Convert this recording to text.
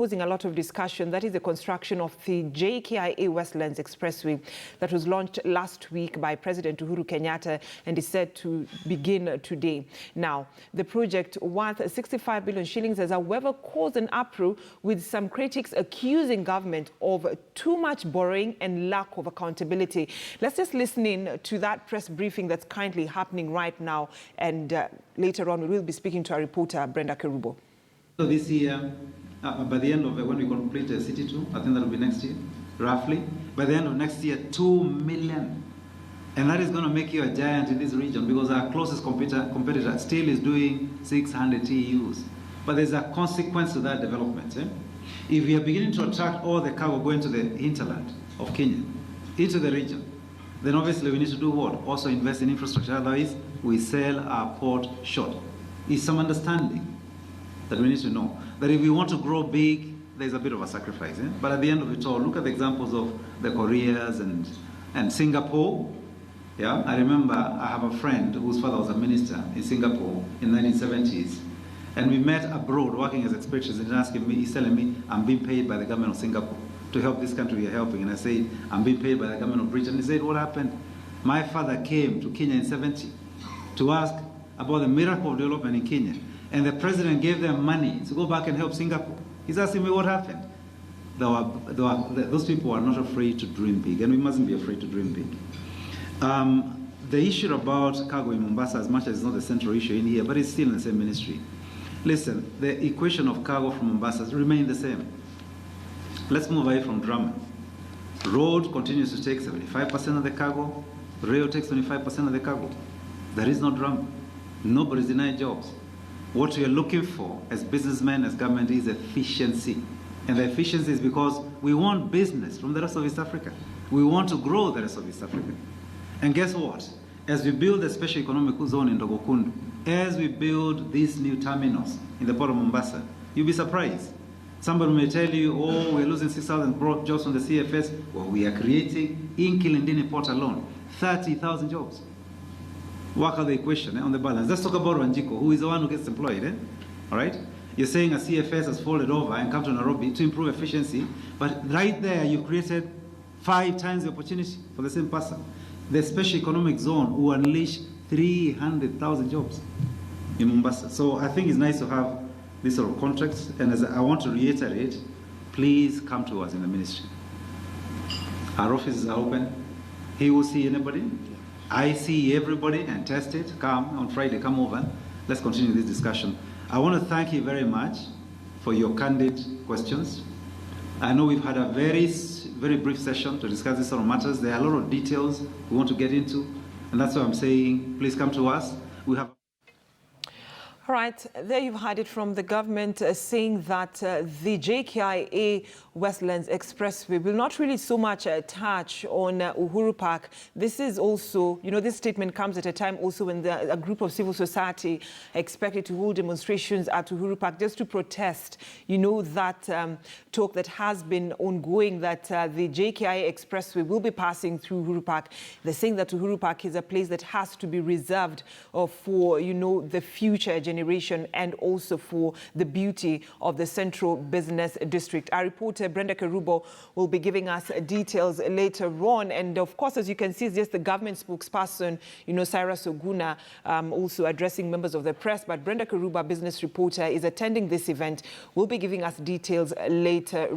Causing a lot of discussion. That is the construction of the JKIA Westlands Expressway that was launched last week by President Uhuru Kenyatta and is set to begin today. Now, the project worth 65 billion shillings has, however, caused an uproar, with some critics accusing government of too much borrowing and lack of accountability. Let's just listen in to that press briefing that's currently happening right now, and later on we will be speaking to our reporter Brenda Kerubo. So this year, by the end of when we complete City 2, I think that will be next year, roughly. By the end of next year, 2 million. And that is going to make you a giant in this region, because our closest competitor still is doing 600 TEUs. But there's a consequence to that development. If we are beginning to attract all the cargo going to the hinterland of Kenya, into the region, then obviously we need to do what? Also invest in infrastructure. Otherwise, we sell our port short. It's some understanding that we need to know that if we want to grow big, there's a bit of a sacrifice. But at the end of it all, look at the examples of the Koreas and Singapore. Yeah, I remember I have a friend whose father was a minister in Singapore in the 1970s, and we met abroad working as expatriates, and he's telling me, I'm being paid by the government of Singapore to help this country you're helping. And I said, I'm being paid by the government of Britain. He said, what happened? My father came to Kenya in 70 to ask about the miracle of development in Kenya. And the president gave them money to go back and help Singapore. He's asking me what happened. Those people are not afraid to dream big, and we mustn't be afraid to dream big. The issue about cargo in Mombasa, as much as it's not the central issue in here, but it's still in the same ministry. Listen, the equation of cargo from Mombasa remains the same. Let's move away from drama. Road continues to take 75% of the cargo. Rail takes 25% of the cargo. There is no drama. Nobody's denying jobs. What we are looking for as businessmen, as government, is efficiency. And the efficiency is because we want business from the rest of East Africa. We want to grow the rest of East Africa. And guess what? As we build a special economic zone in Dogokundu, as we build these new terminals in the port of Mombasa, you'll be surprised. Somebody may tell you, oh, we're losing 6,000 jobs from the CFS. Well, we are creating, in Kilindini port alone, 30,000 jobs. Work out the equation on the balance. Let's talk about Wanjiko, who is the one who gets employed. All right? You're saying a CFS has folded over and come to Nairobi to improve efficiency, but right there you created 5 times the opportunity for the same person. The special economic zone will unleash 300,000 jobs in Mombasa. So I think it's nice to have this sort of contracts, and as I want to reiterate, please come to us in the ministry. Our offices are open. He will see anybody. I see everybody and test it. Come on Friday, come over. Let's continue this discussion. I want to thank you very much for your candid questions. I know we've had a very brief session to discuss these sort of matters. There are a lot of details we want to get into, and that's why I'm saying, please come to us. We have. All right, there you've heard it from the government saying that the JKIA Westlands Expressway will not really so much touch on Uhuru Park. This is also, this statement comes at a time also when a group of civil society expected to hold demonstrations at Uhuru Park just to protest, that talk that has been ongoing, that the JKIA Expressway will be passing through Uhuru Park. They're saying that Uhuru Park is a place that has to be reserved for, the future generation, and also for the beauty of the central business district. Our reporter Brenda Kerubo will be giving us details later on. And of course, as you can see, it's just the government spokesperson, Cyrus Oguna, also addressing members of the press. But Brenda Kerubo, business reporter, is attending this event. Will be giving us details later